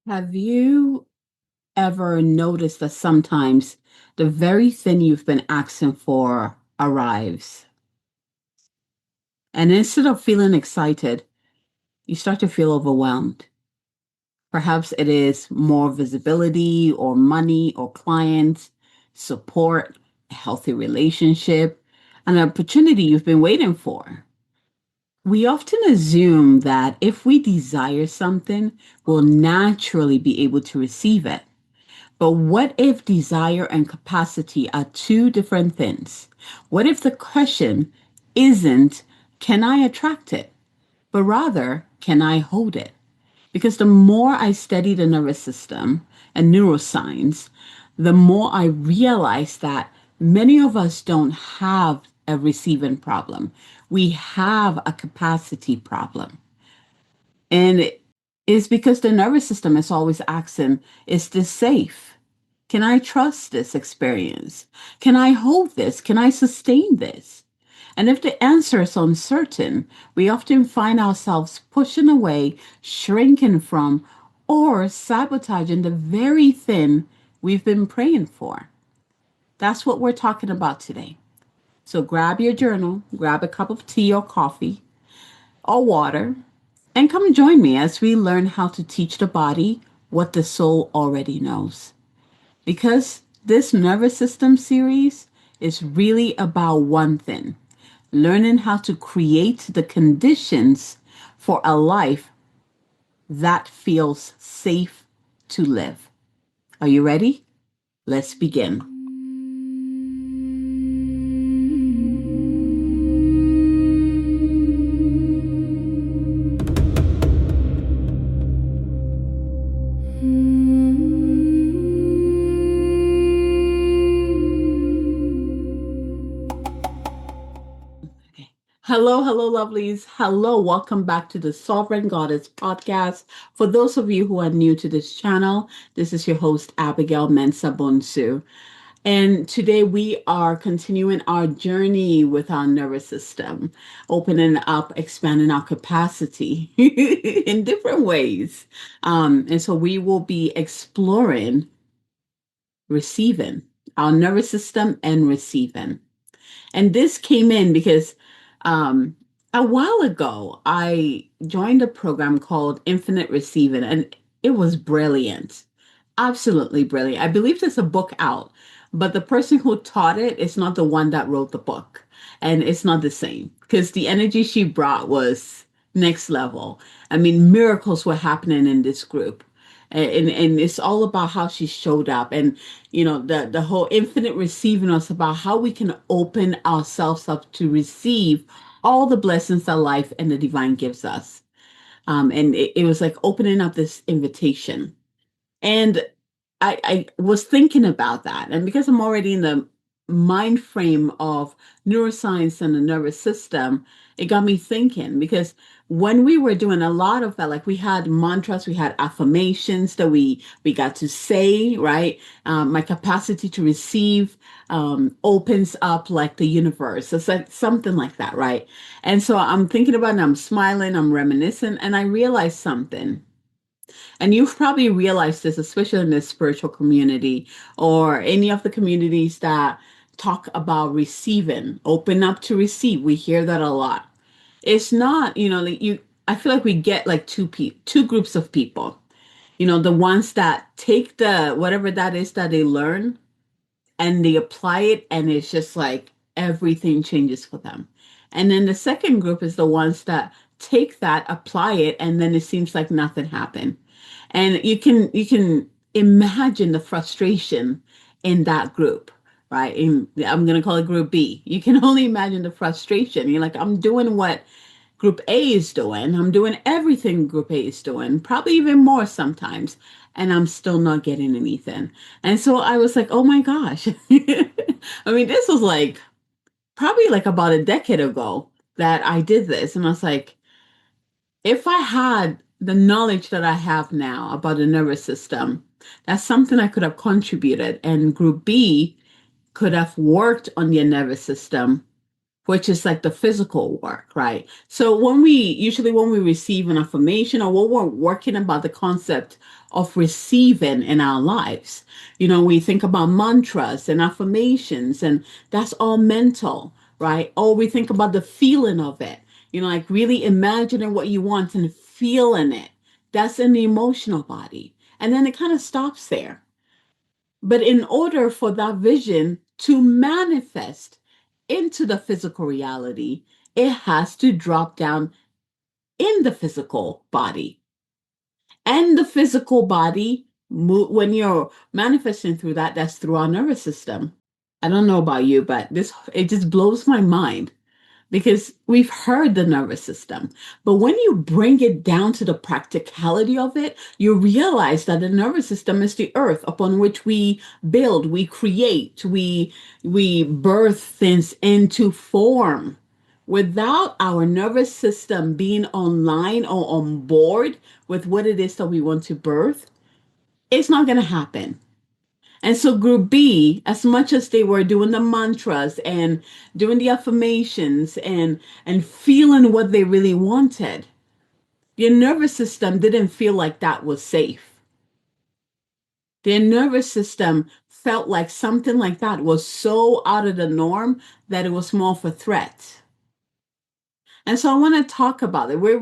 Have you ever noticed that sometimes the very thing you've been asking for arrives? And instead of feeling excited, you start to feel overwhelmed. Perhaps it is more visibility or money or clients, support, a healthy relationship, an opportunity you've been waiting for. We often assume that if we desire something, we'll naturally be able to receive it. But what if desire and capacity are two different things? What if the question isn't, can I attract it? But rather, can I hold it? Because the more I study the nervous system and neuroscience, the more I realize that many of us don't have a receiving problem. We have a capacity problem. And it's because the nervous system is always asking, is this safe? Can I trust this experience? Can I hold this? Can I sustain this? And if the answer is uncertain, we often find ourselves pushing away, shrinking from, or sabotaging the very thing we've been praying for. That's what we're talking about today. So grab your journal, grab a cup of tea or coffee or water, and come join me as we learn how to teach the body what the soul already knows. Because this nervous system series is really about one thing: learning how to create the conditions for a life that feels safe to live. Are you ready? Let's begin. Hello, hello, lovelies. Hello, welcome back to the Sovereign Goddess podcast. For those of you who are new to this channel, this is your host, Abigail Mensa Bonsu. And today we are continuing our journey with our nervous system, opening up, expanding our capacity in different ways. And so we will be exploring receiving, our nervous system and receiving. And this came in because um, a while ago, I joined a program called Infinite Receiving, and it was brilliant. Absolutely brilliant. I believe there's a book out, but the person who taught it is not the one that wrote the book. And it's not the same because the energy she brought was next level. I mean, miracles were happening in this group. And it's all about how she showed up. And the whole infinite receiving us about how we can open ourselves up to receive all the blessings that life and the divine gives us. And it was like opening up this invitation. And I was thinking about that. And because I'm already in the mind frame of neuroscience and the nervous system, it got me thinking because when we were doing a lot of that, like we had mantras, we had affirmations that we got to say, right? My capacity to receive opens up like the universe. It's like something like that, right? And so I'm thinking about it, and I'm smiling, I'm reminiscing, and I realized something. And you've probably realized this, especially in the spiritual community or any of the communities that talk about receiving, open up to receive. We hear that a lot. It's not, like I feel like we get like two groups of people. The ones that take the whatever that is that they learn and they apply it, and it's just like everything changes for them. And then the second group is the ones that take that, apply it, and then it seems like nothing happened. And you can imagine the frustration in that group, right? I'm going to call it group B. You can only imagine the frustration. You're like, I'm doing what group A is doing. I'm doing everything group A is doing, probably even more sometimes, and I'm still not getting anything. And so I was like, oh my gosh. I mean, this was like probably like about a decade ago that I did this. And I was like, if I had the knowledge that I have now about the nervous system, that's something I could have contributed. And group B could have worked on your nervous system, which is like the physical work, right? So when we receive an affirmation or when we're working about the concept of receiving in our lives. You know, we think about mantras and affirmations, and that's all mental, right? Or we think about the feeling of it, you know, like really imagining what you want and feeling it. That's in the emotional body. And then it kind of stops there. But in order for that vision to manifest into the physical reality, it has to drop down in the physical body. And the physical body, when you're manifesting through that, that's through our nervous system. I don't know about you, but it just blows my mind because we've heard the nervous system. But when you bring it down to the practicality of it, you realize that the nervous system is the earth upon which we build, we create, we birth things into form. Without our nervous system being online or on board with what it is that we want to birth, it's not going to happen. And so group B, as much as they were doing the mantras and doing the affirmations and feeling what they really wanted, your nervous system didn't feel like that was safe. Their nervous system felt like something like that was so out of the norm that it was more of a threat. And so I want to talk about it. We're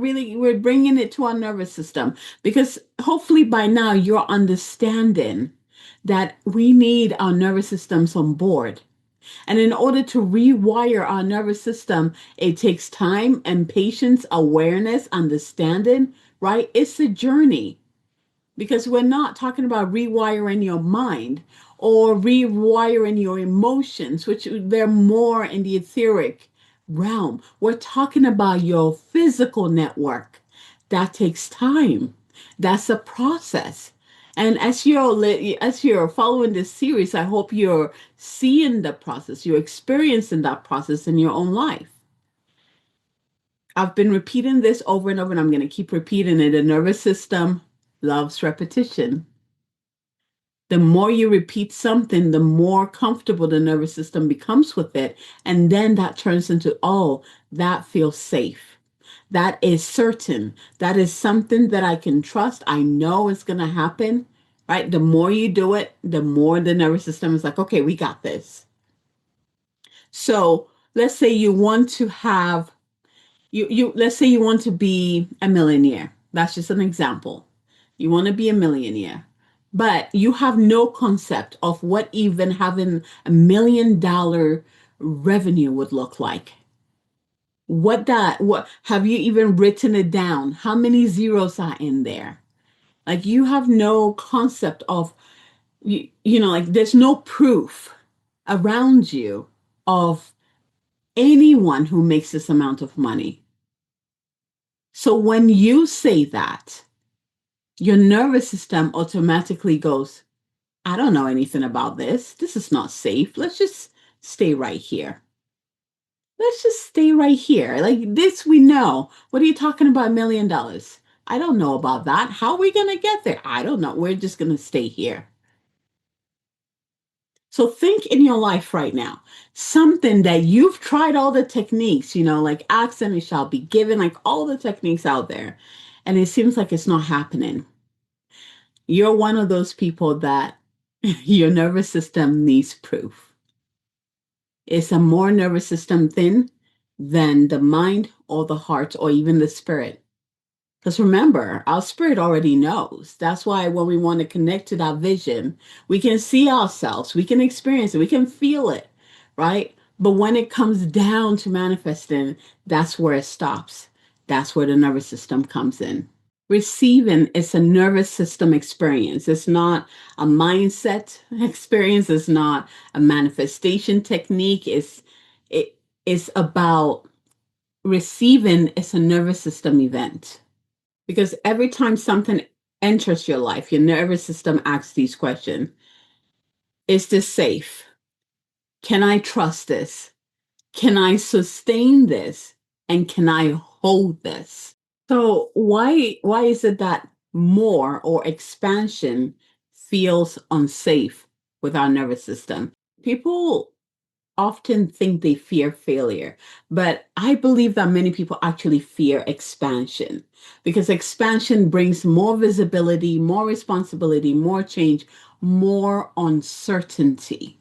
bringing it to our nervous system because hopefully by now you're understanding that we need our nervous systems on board. And in order to rewire our nervous system, it takes time and patience, awareness, understanding, right? It's a journey because we're not talking about rewiring your mind or rewiring your emotions, which they're more in the etheric realm. We're talking about your physical network. That takes time. That's a process. And as you're following this series, I hope you're seeing the process, you're experiencing that process in your own life. I've been repeating this over and over, and I'm going to keep repeating it. The nervous system loves repetition. The more you repeat something, the more comfortable the nervous system becomes with it. And then that turns into, oh, that feels safe. That is certain. That is something that I can trust. I know it's going to happen, right? The more you do it, the more the nervous system is like, okay, we got this. So let's say you want to have, let's say you want to be a millionaire. That's just an example. You want to be a millionaire, but you have no concept of what even having $1 million revenue would look like. What have you even written it down? How many zeros are in there? Like you have no concept of, like there's no proof around you of anyone who makes this amount of money. So when you say that, your nervous system automatically goes, I don't know anything about this. This is not safe. Let's just stay right here. Let's just stay right here. Like this, we know. What are you talking about? $1 million. I don't know about that. How are we going to get there? I don't know. We're just going to stay here. So think in your life right now, something that you've tried all the techniques, like ask and it shall be given, like all the techniques out there. And it seems like it's not happening. You're one of those people that your nervous system needs proof. It's a more nervous system thing than the mind or the heart or even the spirit. Because remember, our spirit already knows. That's why when we want to connect to that vision, we can see ourselves, we can experience it, we can feel it, right? But when it comes down to manifesting, that's where it stops. That's where the nervous system comes in. Receiving is a nervous system experience. It's not a mindset experience. It's not a manifestation technique. It is about receiving is a nervous system event. Because every time something enters your life, your nervous system asks these questions. Is this safe? Can I trust this? Can I sustain this? And can I hold this? So why is it that more or expansion feels unsafe with our nervous system? People often think they fear failure, but I believe that many people actually fear expansion because expansion brings more visibility, more responsibility, more change, more uncertainty.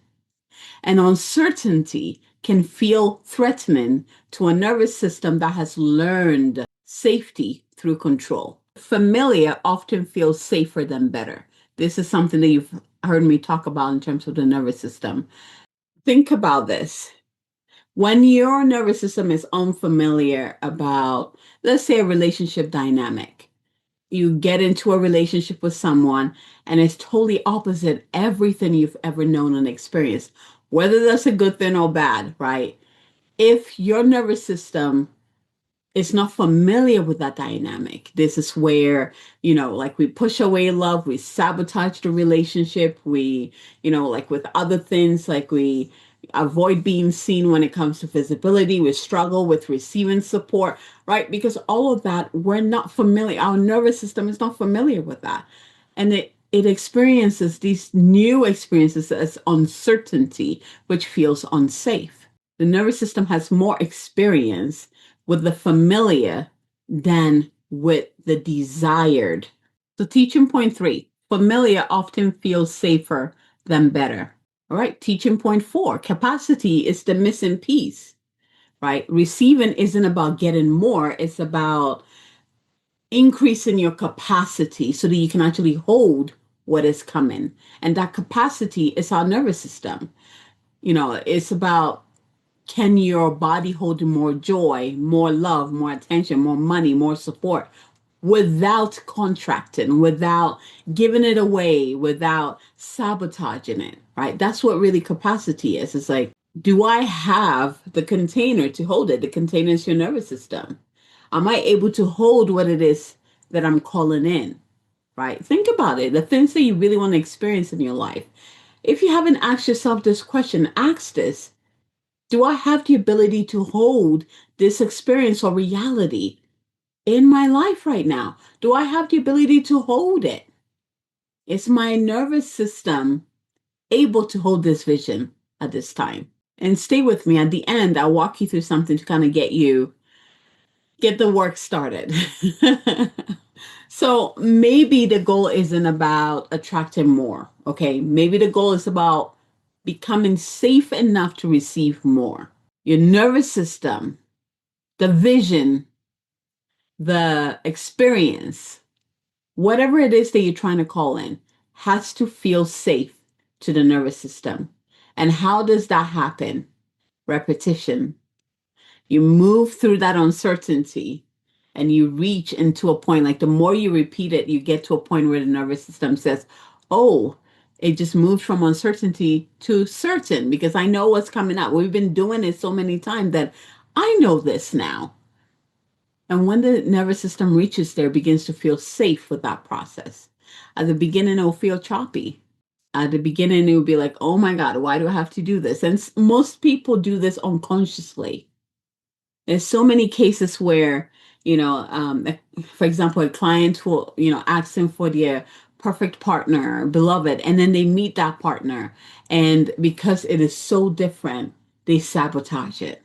And uncertainty can feel threatening to a nervous system that has learned safety through control. Familiar often feels safer than better. This is something that you've heard me talk about in terms of the nervous system. Think about this. When your nervous system is unfamiliar about, let's say, a relationship dynamic, you get into a relationship with someone and it's totally opposite everything you've ever known and experienced, whether that's a good thing or bad, right? If your nervous system is not familiar with that dynamic, this is where, like we push away love, we sabotage the relationship, we, like with other things, like we avoid being seen when it comes to visibility, we struggle with receiving support, right? Because all of that, we're not familiar, our nervous system is not familiar with that. And it experiences these new experiences as uncertainty, which feels unsafe. The nervous system has more experience with the familiar than with the desired. So, teaching point three, familiar often feels safer than better. All right, teaching point four, capacity is the missing piece, right? Receiving isn't about getting more, it's about increasing your capacity so that you can actually hold what is coming. And that capacity is our nervous system. It's about, can your body hold more joy, more love, more attention, more money, more support without contracting, without giving it away, without sabotaging it, right? That's what really capacity is. It's like, do I have the container to hold it? The container is your nervous system. Am I able to hold what it is that I'm calling in, right? Think about it. The things that you really want to experience in your life. If you haven't asked yourself this question, ask this. Do I have the ability to hold this experience or reality in my life right now? Do I have the ability to hold it? Is my nervous system able to hold this vision at this time? And stay with me. At the end, I'll walk you through something to kind of get the work started. So maybe the goal isn't about attracting more. Okay. Maybe the goal is about becoming safe enough to receive more. Your nervous system, the vision, the experience, whatever it is that you're trying to call in, has to feel safe to the nervous system. And how does that happen? Repetition. You move through that uncertainty and you reach into a point, like the more you repeat it, you get to a point where the nervous system says, oh, it just moved from uncertainty to certain because I know what's coming up. We've been doing it so many times that I know this now. And when the nervous system reaches there, it begins to feel safe with that process. At the beginning, it'll feel choppy. At the beginning, it will be like, oh my God, why do I have to do this? And most people do this unconsciously. There's so many cases where, for example, a client will, asking for their perfect partner, beloved, and then they meet that partner. And because it is so different, they sabotage it,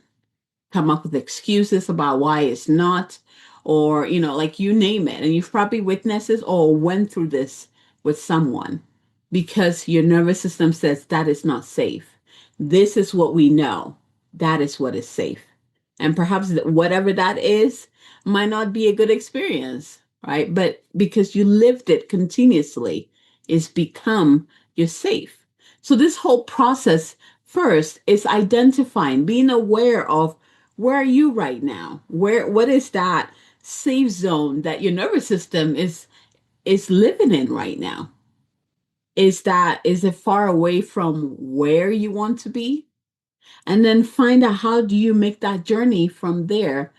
come up with excuses about why it's not, or, like you name it. And you've probably witnessed this or went through this with someone because your nervous system says that is not safe. This is what we know. That is what is safe. And perhaps whatever that is might not be a good experience, right? But because you lived it continuously, it's become your safe. So this whole process first is identifying, being aware of where are you right now? What is that safe zone that your nervous system is living in right now? Is it far away from where you want to be? And then find out, how do you make that journey from there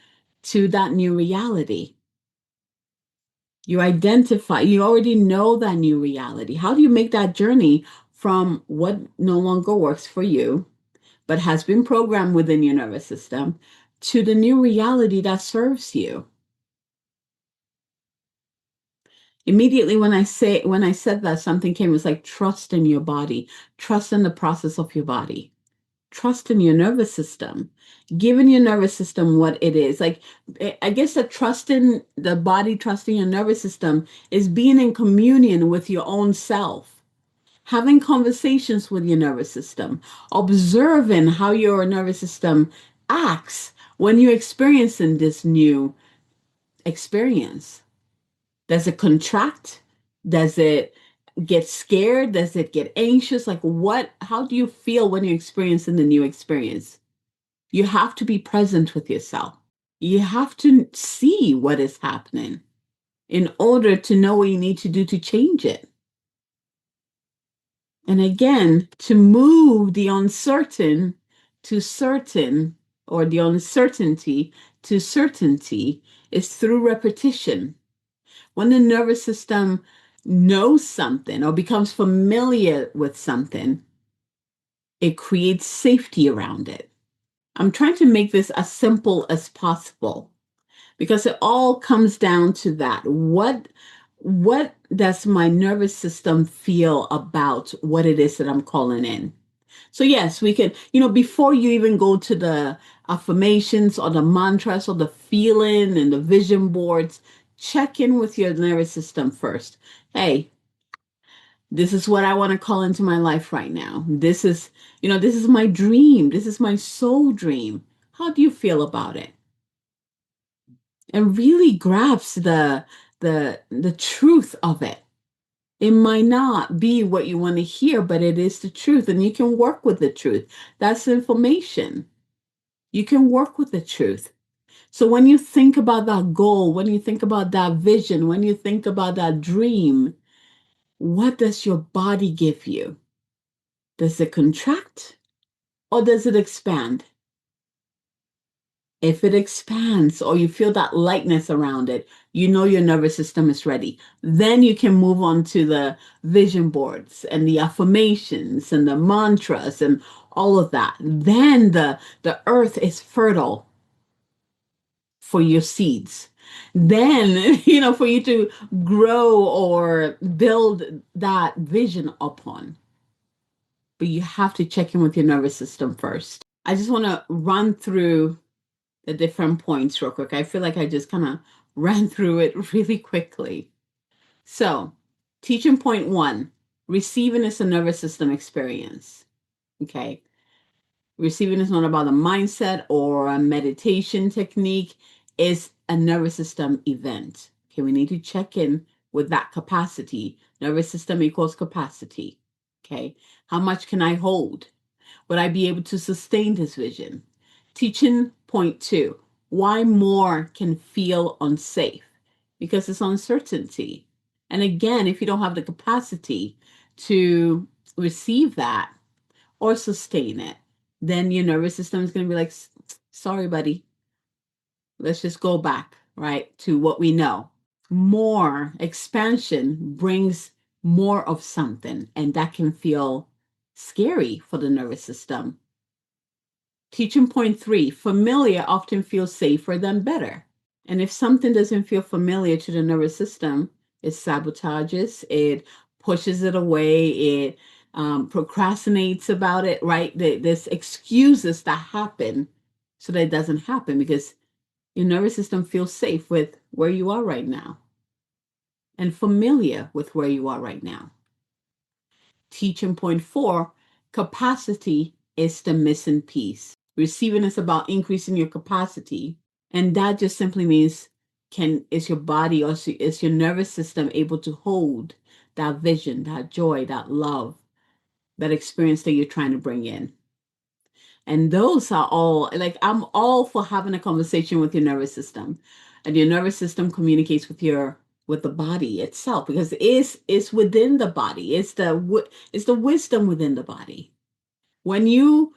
to that new reality? You identify, you already know that new reality. How do you make that journey from what no longer works for you, but has been programmed within your nervous system, to the new reality that serves you? Immediately when I said that, something came. It was like, trust in your body, trust in the process of your body. trust in your nervous system, giving your nervous system what it is. Like, I guess that trusting the body, trusting your nervous system is being in communion with your own self, having conversations with your nervous system, observing how your nervous system acts when you're experiencing this new experience. Does it contract? Does it get scared? Does it get anxious? Like, how do you feel when you're experiencing the new experience? You have to be present with yourself. You have to see what is happening in order to know what you need to do to change it. And again, to move the uncertain to certain, or the uncertainty to certainty, is through repetition. When the nervous system knows something or becomes familiar with something, it creates safety around it. I'm trying to make this as simple as possible because it all comes down to that. What does my nervous system feel about what it is that I'm calling in? So yes, we can, before you even go to the affirmations or the mantras or the feeling and the vision boards, check in with your nervous system first. Hey, this is what I want to call into my life right now. This is my dream. This is my soul dream. How do you feel about it? And really grasp the truth of it. It might not be what you want to hear, but it is the truth, and you can work with the truth. That's information. You can work with the truth. So when you think about that goal, when you think about that vision, when you think about that dream, what does your body give you? Does it contract or does it expand? If it expands or you feel that lightness around it, you know your nervous system is ready. Then you can move on to the vision boards and the affirmations and the mantras and all of that. Then the earth is fertile for your seeds. Then, for you to grow or build that vision upon. But you have to check in with your nervous system first. I just want to run through the different points real quick. I feel like I just kind of ran through it really quickly. So, teaching point one, receiving is a nervous system experience. Okay. Receiving is not about a mindset or a meditation technique, it's a nervous system event. Okay, we need to check in with that capacity. Nervous system equals capacity. Okay, how much can I hold? Would I be able to sustain this vision? Teaching point two, why more can feel unsafe? Because it's uncertainty. And again, if you don't have the capacity to receive that or sustain it, then your nervous system is going to be like, sorry, buddy, let's just go back, right, to what we know. More expansion brings more of something, and that can feel scary for the nervous system. Teaching point three, familiar often feels safer than better. And if something doesn't feel familiar to the nervous system, it sabotages, it pushes it away, it procrastinates about it, right? There's excuses that happen so that it doesn't happen because your nervous system feels safe with where you are right now and familiar with where you are right now. Teaching point four, capacity is the missing piece. Receiving is about increasing your capacity. And that just simply means is your body or is your nervous system able to hold that vision, that joy, that love, that experience that you're trying to bring in. And those are all, like, I'm all for having a conversation with your nervous system. And your nervous system communicates with the body itself because it's within the body. It's the wisdom within the body. When you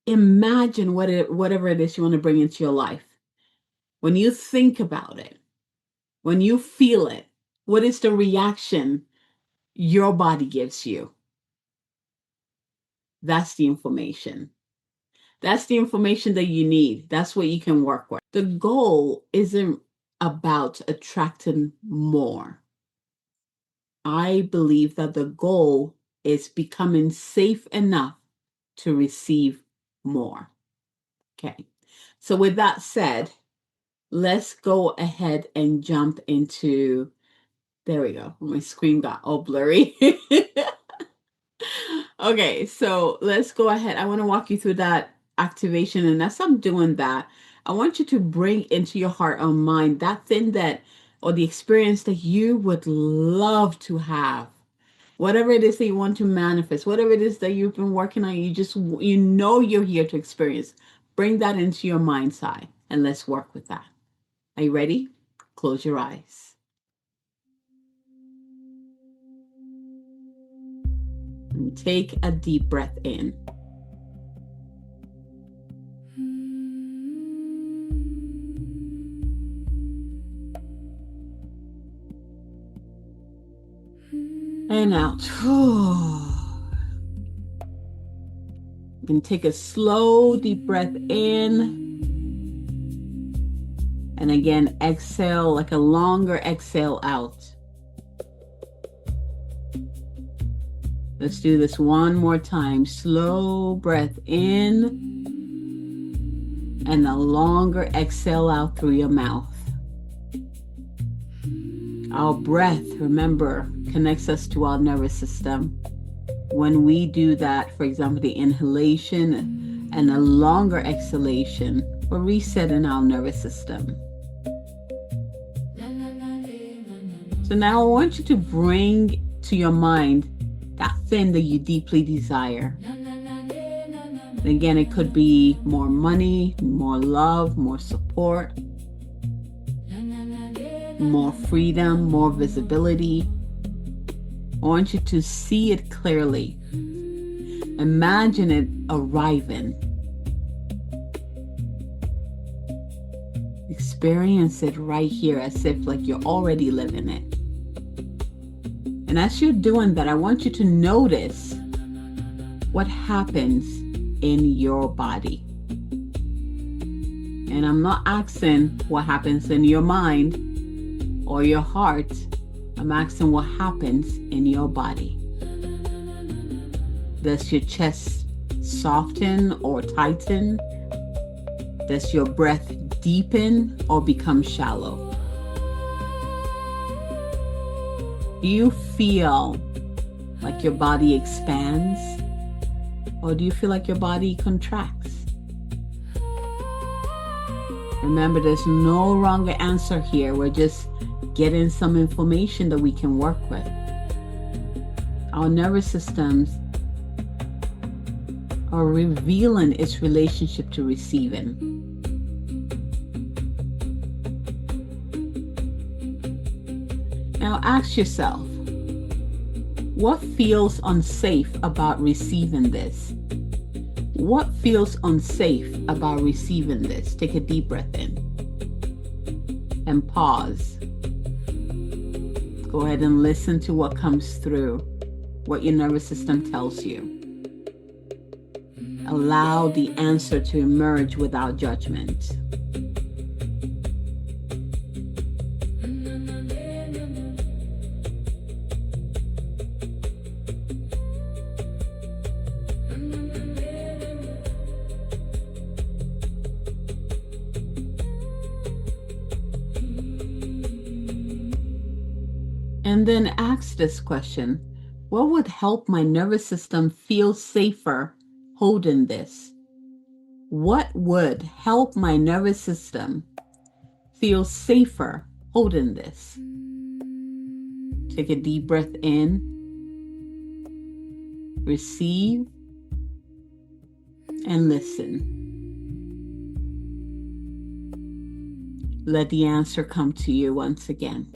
imagine whatever it is you want to bring into your life, when you think about it, when you feel it, what is the reaction your body gives you? That's the information. That's the information that you need. That's what you can work with. The goal isn't about attracting more. I believe that the goal is becoming safe enough to receive more. Okay. So with that said, let's go ahead and jump into, there we go. My screen got all blurry. Okay, so let's go ahead. I want to walk you through that activation. And as I'm doing that, I want you to bring into your heart or mind that thing that, or the experience that you would love to have. Whatever it is that you want to manifest, whatever it is that you've been working on, you know you're here to experience. Bring that into your mind's eye and let's work with that. Are you ready? Close your eyes. And take a deep breath in. And out. And take a slow, deep breath in. And again, exhale like a longer exhale out. Let's do this one more time. Slow breath in. And a longer exhale out through your mouth. Our breath, remember, connects us to our nervous system. When we do that, for example, the inhalation and a longer exhalation, we're resetting our nervous system. So now I want you to bring to your mind that thing that you deeply desire. And again, it could be more money, more love, more support, more freedom, more visibility. I want you to see it clearly. Imagine it arriving. Experience it right here as if like you're already living it. And as you're doing that, I want you to notice what happens in your body. And I'm not asking what happens in your mind or your heart. I'm asking what happens in your body. Does your chest soften or tighten? Does your breath deepen or become shallow? Do you feel like your body expands? Or do you feel like your body contracts? Remember, there's no wrong answer here. We're just getting some information that we can work with. Our nervous systems are revealing its relationship to receiving. Now ask yourself, what feels unsafe about receiving this? What feels unsafe about receiving this? Take a deep breath in and pause. Go ahead and listen to what comes through, what your nervous system tells you. Allow the answer to emerge without judgment. And then ask this question, what would help my nervous system feel safer holding this? What would help my nervous system feel safer holding this? Take a deep breath in, receive, and listen. Let the answer come to you once again.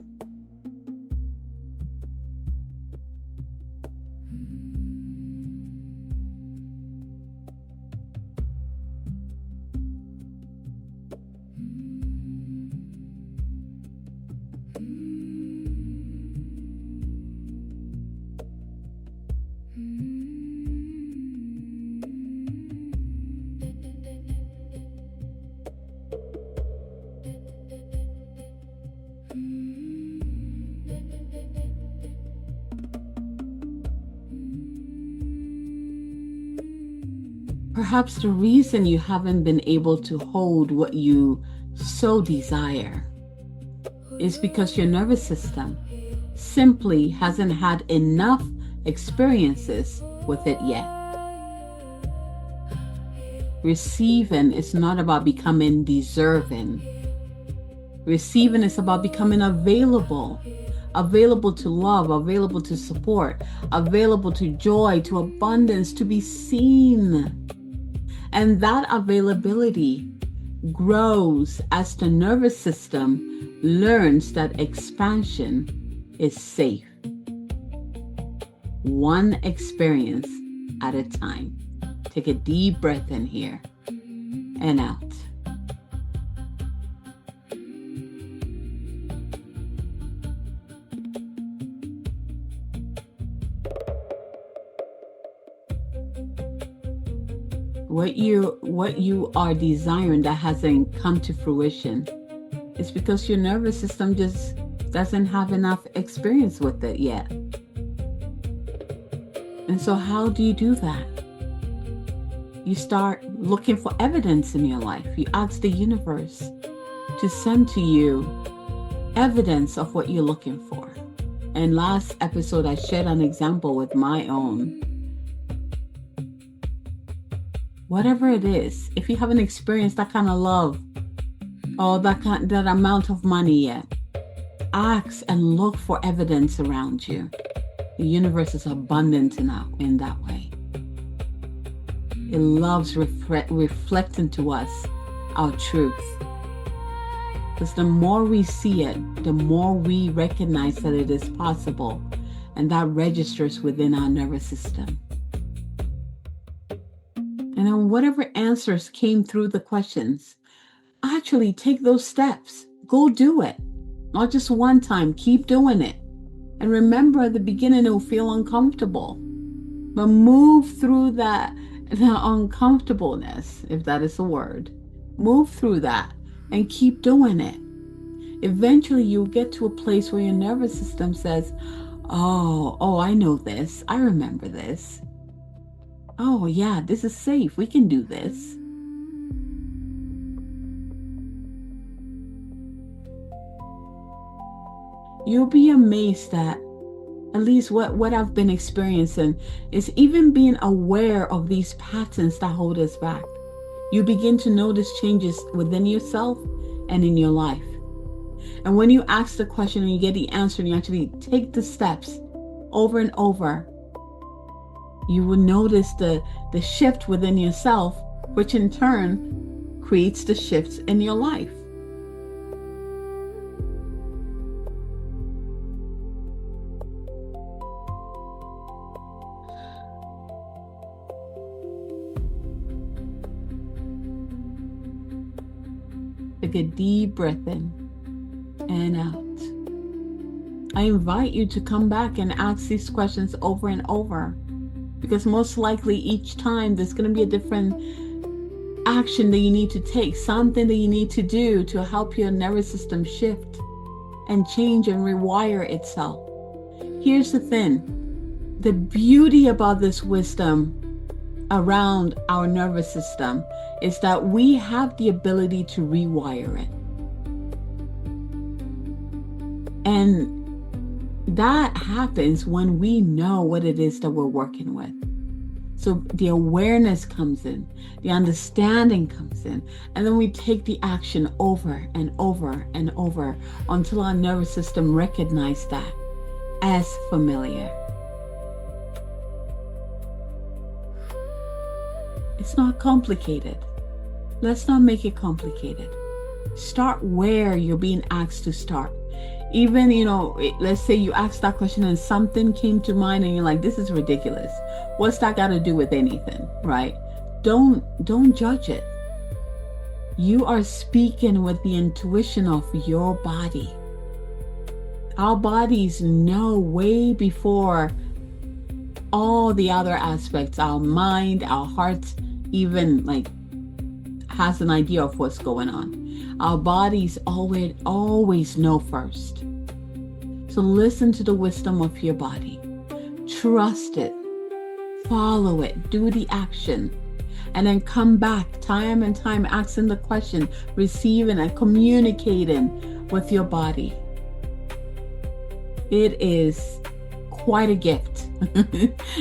Perhaps the reason you haven't been able to hold what you so desire is because your nervous system simply hasn't had enough experiences with it yet. Receiving is not about becoming deserving. Receiving is about becoming available to love, available to support, available to joy, to abundance, to be seen. And that availability grows as the nervous system learns that expansion is safe. One experience at a time. Take a deep breath in here and out. What you are desiring that hasn't come to fruition is because your nervous system just doesn't have enough experience with it yet. And so how do you do that? You start looking for evidence in your life. You ask the universe to send to you evidence of what you're looking for. And last episode, I shared an example with my own. Whatever it is, if you haven't experienced that kind of love or that amount of money yet, ask and look for evidence around you. The universe is abundant in that way. It loves reflecting to us our truth. Because the more we see it, the more we recognize that it is possible, and that registers within our nervous system. And then whatever answers came through the questions, actually take those steps. Go do it. Not just one time. Keep doing it. And remember, at the beginning, it will feel uncomfortable. But move through the uncomfortableness, if that is a word. Move through that and keep doing it. Eventually, you'll get to a place where your nervous system says, oh, I know this. I remember this. Oh, yeah, this is safe. We can do this. You'll be amazed that at least what I've been experiencing is even being aware of these patterns that hold us back. You begin to notice changes within yourself and in your life. And when you ask the question and you get the answer and you actually take the steps over and over, you will notice the shift within yourself, which in turn creates the shifts in your life. Take a deep breath in and out. I invite you to come back and ask these questions over and over, because most likely each time there's going to be a different action that you need to take, something that you need to do to help your nervous system shift and change and rewire itself. Here's the thing. The beauty about this wisdom around our nervous system is that we have the ability to rewire it. And that happens when we know what it is that we're working with. So the awareness comes in, the understanding comes in, and then we take the action over and over and over until our nervous system recognizes that as familiar. It's not complicated. Let's not make it complicated. Start where you're being asked to start. Even, let's say you asked that question and something came to mind and you're like, this is ridiculous. What's that got to do with anything, right? Don't judge it. You are speaking with the intuition of your body. Our bodies know way before all the other aspects. Our mind, our hearts, even has an idea of what's going on. Our bodies always know first. So listen to the wisdom of your body. Trust it. Follow it. Do the action. And then come back time and time asking the question, receiving and communicating with your body. It is quite a gift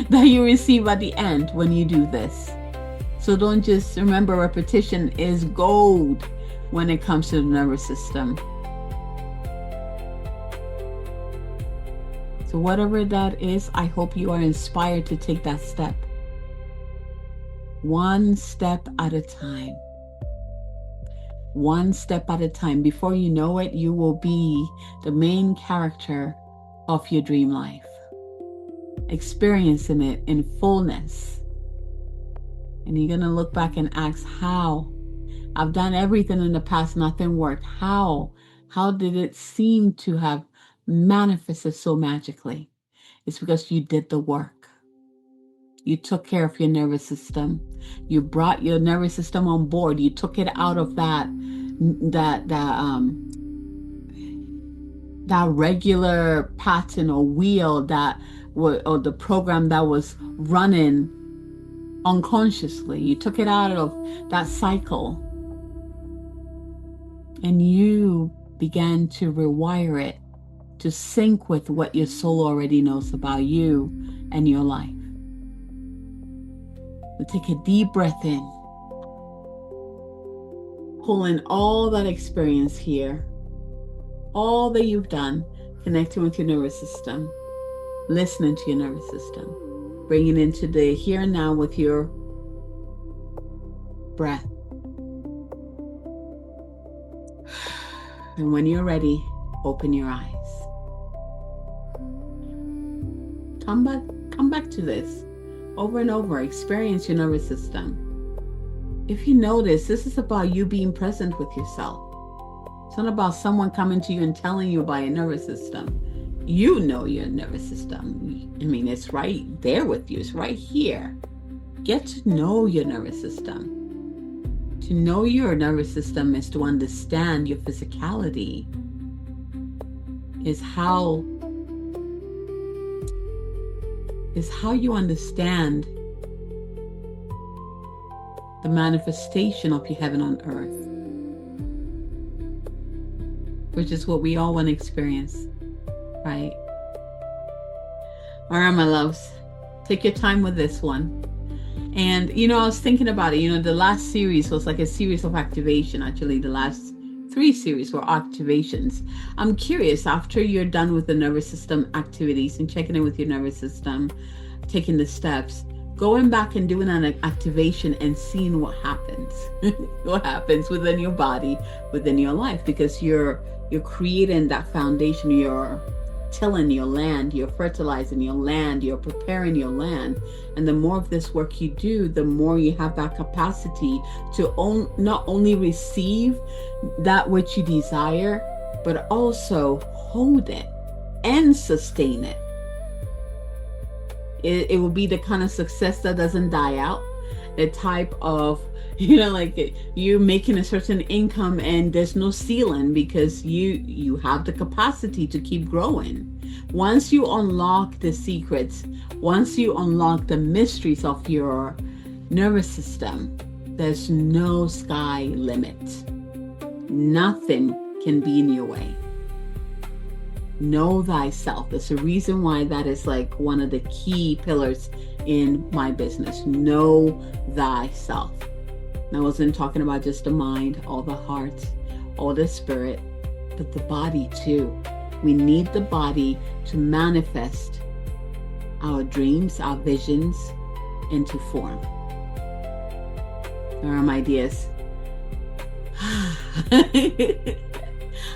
that you receive at the end when you do this. So don't just remember, repetition is gold when it comes to the nervous system. So whatever that is, I hope you are inspired to take that step. One step at a time. One step at a time. Before you know it, you will be the main character of your dream life, experiencing it in fullness. And you're going to look back and ask, how? I've done everything in the past, nothing worked. How? How did it seem to have manifested so magically? It's because you did the work. You took care of your nervous system. You brought your nervous system on board. You took it out of that regular pattern or wheel or the program that was running unconsciously. You took it out of that cycle, and you began to rewire it to sync with what your soul already knows about you and your life. So take a deep breath in, pull in all that experience here, all that you've done, connecting with your nervous system, listening to your nervous system, bringing it into the here and now with your breath. And when you're ready, open your eyes. Come back to this over and over. Experience your nervous system. If you notice, this is about you being present with yourself. It's not about someone coming to you and telling you about your nervous system. You know your nervous system. I mean, it's right there with you. It's right here. Get to know your nervous system. To know your nervous system is to understand your physicality. Is how you understand the manifestation of your heaven on earth, which is what we all want to experience, right? All right, my loves, take your time with this one. And, I was thinking about it, the last series was like a series of activation. Actually, the last 3 series were activations. I'm curious, after you're done with the nervous system activities and checking in with your nervous system, taking the steps, going back and doing an activation and seeing what happens. What happens within your body, within your life, because you're creating that foundation. You're tilling your land, you're fertilizing your land, you're preparing your land. And the more of this work you do, the more you have that capacity to not only receive that which you desire, but also hold it and sustain it. It will be the kind of success that doesn't die out. The type of, like you're making a certain income and there's no ceiling, because you have the capacity to keep growing. Once you unlock the secrets, once you unlock the mysteries of your nervous system, there's no sky limit. Nothing can be in your way. Know thyself. There's a reason why that is like one of the key pillars in my business. Know thyself. And I wasn't talking about just the mind, or the heart, or the spirit, but the body too. We need the body to manifest our dreams, our visions into form. There are my ideas.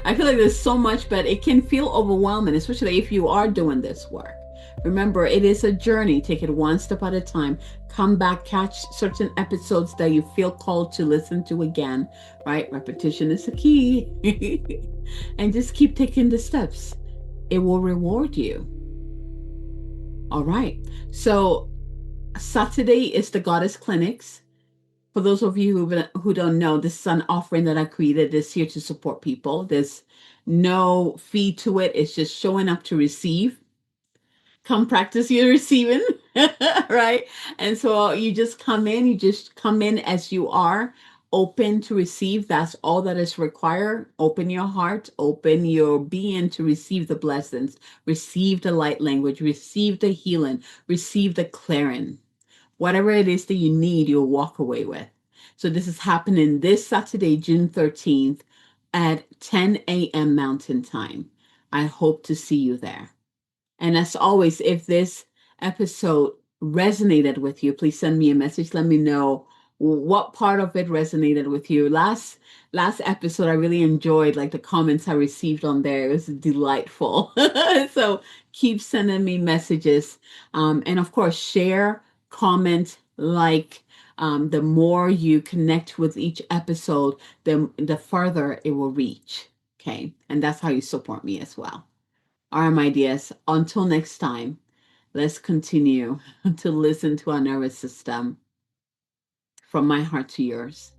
I feel like there's so much, but it can feel overwhelming, especially if you are doing this work. Remember, it is a journey. Take it one step at a time. Come back, catch certain episodes that you feel called to listen to again, right? Repetition is the key. And just keep taking the steps. It will reward you. All right. So Saturday is the Goddess Clinics. For those of you who don't know, this is an offering that I created this year to support people. There's no fee to it. It's just showing up to receive. come practice your receiving, right? And so you just come in as you are, open to receive. That's all that is required. Open your heart, open your being to receive the blessings, receive the light language, receive the healing, receive the clearing. Whatever it is that you need, you'll walk away with. So this is happening this Saturday, June 13th at 10 a.m. Mountain Time. I hope to see you there. And as always, if this episode resonated with you, please send me a message. Let me know what part of it resonated with you. Last episode, I really enjoyed like the comments I received on there. It was delightful. So keep sending me messages. And of course, share, comment, like. The more you connect with each episode, the further it will reach. Okay. And that's how you support me as well. All right, my dears, until next time, let's continue to listen to our nervous system from my heart to yours.